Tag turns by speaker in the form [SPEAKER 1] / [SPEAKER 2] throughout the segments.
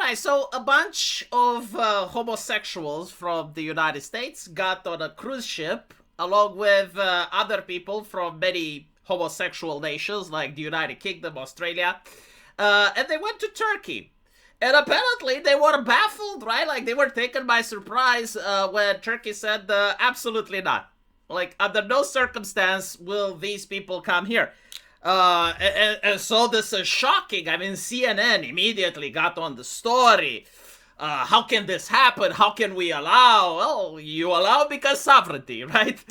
[SPEAKER 1] right, so a bunch of homosexuals from the United States got on a cruise ship along with other people from many homosexual nations like the United Kingdom, Australia, and they went to Turkey. And apparently they were baffled, right? Like they were taken by surprise when Turkey said, absolutely not. Like under no circumstance will these people come here. And so this is shocking. I mean, CNN immediately got on the story. How can this happen? How can we allow? Well, you allow because sovereignty, right?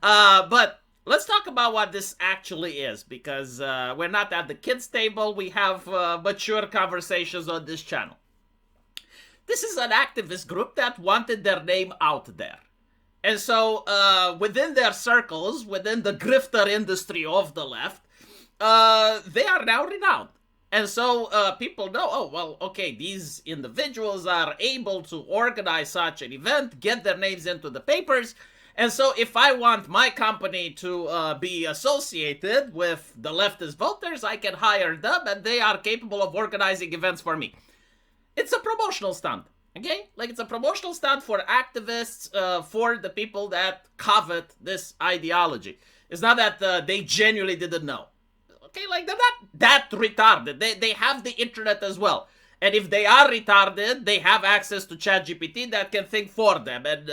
[SPEAKER 1] But let's talk about what this actually is, because we're not at the kids' table. We have mature conversations on this channel. This is an activist group that wanted their name out there. And so within their circles, within the grifter industry of the left, they are now renowned. And so people know, oh, well, okay, these individuals are able to organize such an event, get their names into the papers. And so if I want my company to be associated with the leftist voters, I can hire them and they are capable of organizing events for me. It's a promotional stunt, okay? Like it's a promotional stunt for activists, for the people that covet this ideology. It's not that they genuinely didn't know. Okay, like they're not that retarded. They have the internet as well. And if they are retarded, they have access to ChatGPT that can think for them. And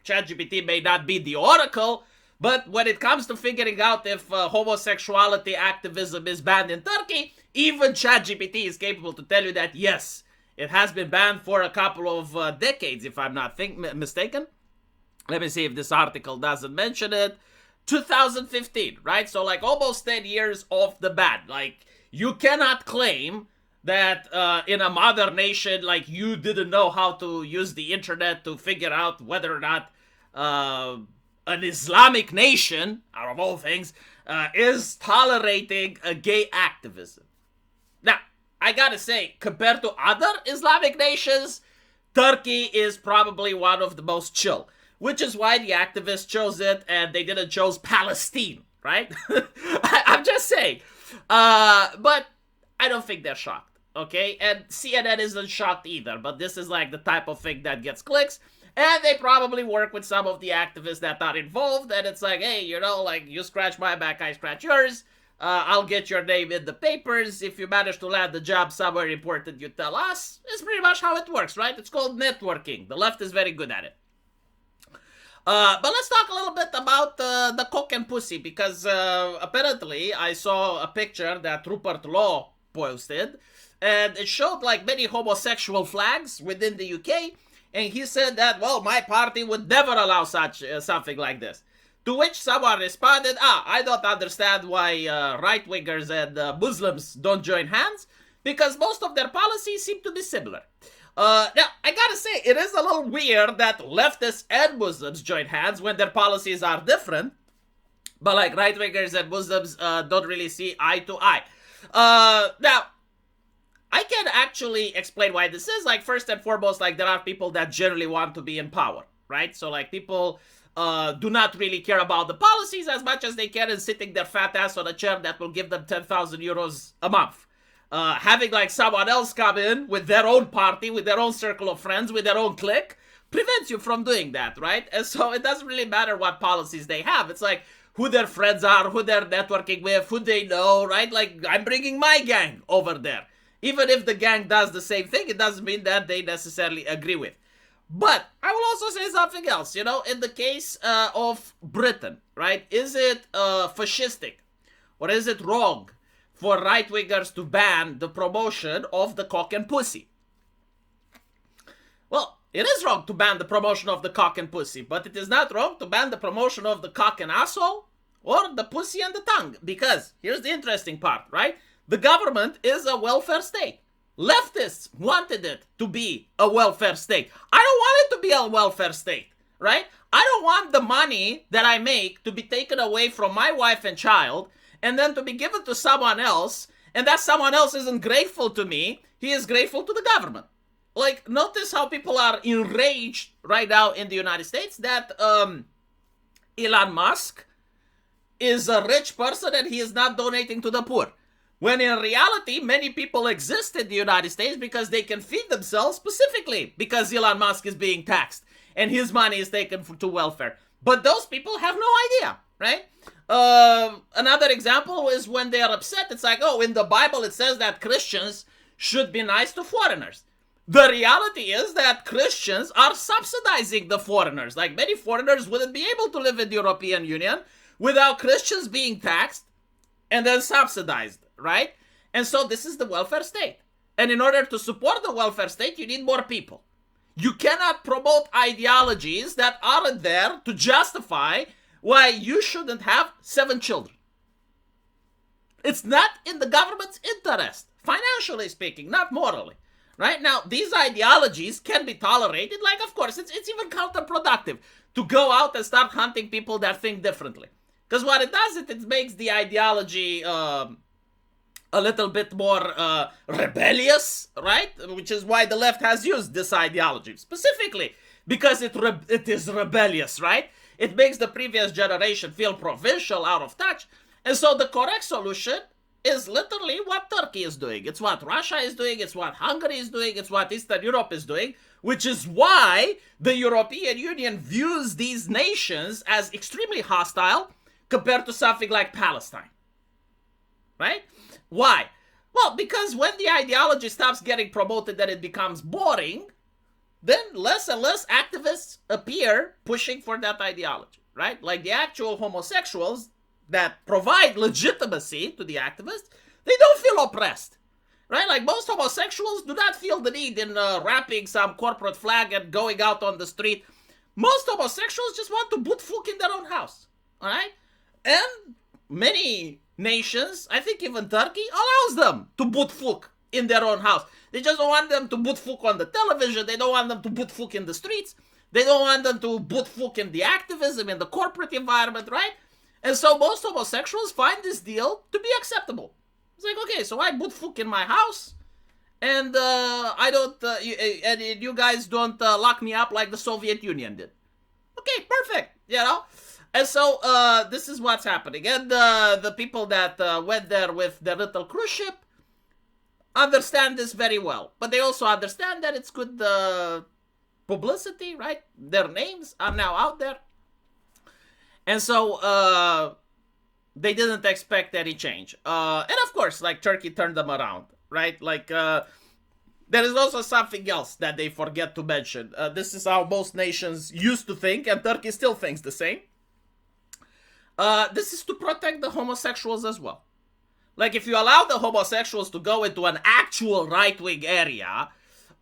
[SPEAKER 1] ChatGPT may not be the oracle, but when it comes to figuring out if homosexuality activism is banned in Turkey, even ChatGPT is capable to tell you that, yes, it has been banned for a couple of decades, if I'm not mistaken. Let me see if this article doesn't mention it. 2015, right? So like almost 10 years off the bat. Like you cannot claim that in a modern nation, like you didn't know how to use the internet to figure out whether or not an Islamic nation, out of all things, is tolerating a gay activism. Now, I gotta say, compared to other Islamic nations, Turkey is probably one of the most chill. Which is why the activists chose it and they didn't choose Palestine, right? I'm just saying. But I don't think they're shocked, okay? And CNN isn't shocked either, but this is like the type of thing that gets clicks. And they probably work with some of the activists that are involved. And it's like, hey, you know, like you scratch my back, I scratch yours. I'll get your name in the papers. If you manage to land the job somewhere important, you tell us. It's pretty much how it works, right? It's called networking. The left is very good at it. But let's talk a little bit about the cock and pussy, because apparently I saw a picture that Rupert Law posted, and it showed like many homosexual flags within the UK, and he said that, well, my party would never allow such something like this. To which someone responded, I don't understand why right-wingers and Muslims don't join hands, because most of their policies seem to be similar. Now, I gotta say, it is a little weird that leftists and Muslims join hands when their policies are different. But like right-wingers and Muslims don't really see eye to eye. Now, I can actually explain why this is. Like, first and foremost, like there are people that generally want to be in power, right? So like people do not really care about the policies as much as they care in sitting their fat ass on a chair that will give them 10,000 euros a month. Having like someone else come in with their own party, with their own circle of friends, with their own clique, prevents you from doing that, right? And so it doesn't really matter what policies they have. It's like who their friends are, who they're networking with, who they know, right? Like I'm bringing my gang over there. Even if the gang does the same thing, it doesn't mean that they necessarily agree with. But I will also say something else, you know, in the case of Britain, right? Is it fascistic or is it wrong for right-wingers to ban the promotion of the cock and pussy? Well, it is wrong to ban the promotion of the cock and pussy, but it is not wrong to ban the promotion of the cock and asshole or the pussy and the tongue. Because here's the interesting part, right? The government is a welfare state. Leftists wanted it to be a welfare state. I don't want it to be a welfare state, right? I don't want the money that I make to be taken away from my wife and child and then to be given to someone else, and that someone else isn't grateful to me, he is grateful to the government. Like, notice how people are enraged right now in the United States that Elon Musk is a rich person and he is not donating to the poor. When in reality, many people exist in the United States because they can feed themselves, specifically because Elon Musk is being taxed and his money is taken to welfare. But those people have no idea, right? Another example is when they are upset. It's like, oh, in the Bible it says that Christians should be nice to foreigners. The reality is that Christians are subsidizing the foreigners. Like, many foreigners wouldn't be able to live in the European Union without Christians being taxed and then subsidized, right? And so this is the welfare state. And in order to support the welfare state, you need more people. You cannot promote ideologies that aren't there to justify why you shouldn't have 7 children. It's not in the government's interest, financially speaking, not morally. Right? Now, these ideologies can be tolerated. Like, of course, it's even counterproductive to go out and start hunting people that think differently. Because what it does, it makes the ideology a little bit more rebellious, right? Which is why the left has used this ideology, specifically because it is rebellious, right? It makes the previous generation feel provincial, out of touch. And so the correct solution is literally what Turkey is doing. It's what Russia is doing. It's what Hungary is doing. It's what Eastern Europe is doing, which is why the European Union views these nations as extremely hostile compared to something like Palestine. Right? Why? Well, because when the ideology stops getting promoted and it becomes boring, then less and less activists appear pushing for that ideology, right? Like the actual homosexuals that provide legitimacy to the activists, they don't feel oppressed, right? Like, most homosexuals do not feel the need in wrapping some corporate flag and going out on the street. Most homosexuals just want to boot fuck in their own house, all right? And many nations, I think even Turkey, allows them to boot fuck in their own house. They just don't want them to boot fuck on the television. They don't want them to boot fuck in the streets. They don't want them to boot fuck in the activism, in the corporate environment, right? And so most homosexuals find this deal to be acceptable. It's like, okay, so I boot fuck in my house, and I don't, and you guys don't lock me up like the Soviet Union did. Okay, perfect, you know? And so this is what's happening. And the people that went there with their little cruise ship understand this very well. But they also understand that it's good publicity, right? Their names are now out there. And so they didn't expect any change. And of course, like, Turkey turned them around, right? Like, there is also something else that they forget to mention. This is how most nations used to think, and Turkey still thinks the same. This is to protect the homosexuals as well. Like, if you allow the homosexuals to go into an actual right-wing area,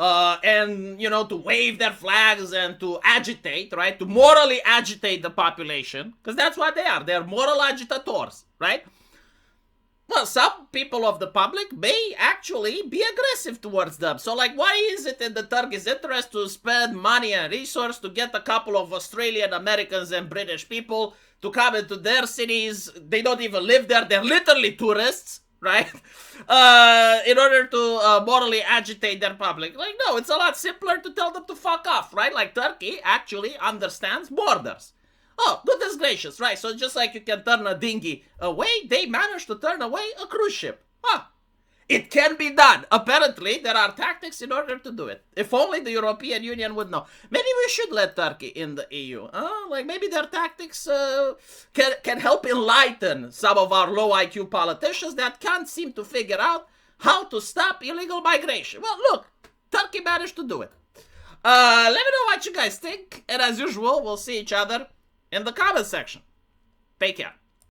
[SPEAKER 1] and, you know, to wave their flags and to agitate, right? To morally agitate the population, because that's what they are. They're moral agitators, right? Well, some people of the public may actually be aggressive towards them. So, like, why is it in the Turkish interest to spend money and resource to get a couple of Australian Americans and British people to come into their cities? They don't even live there. They're literally tourists, right? In order to morally agitate their public. Like, no, it's a lot simpler to tell them to fuck off, right? Like, Turkey actually understands borders. Oh, goodness gracious, right? So just like you can turn a dinghy away, they managed to turn away a cruise ship. Huh. It can be done. Apparently, there are tactics in order to do it. If only the European Union would know. Maybe we should let Turkey in the EU. Like, maybe their tactics can help enlighten some of our low IQ politicians that can't seem to figure out how to stop illegal migration. Well, look, Turkey managed to do it. Let me know what you guys think. And as usual, we'll see each other in the comment section. Take care.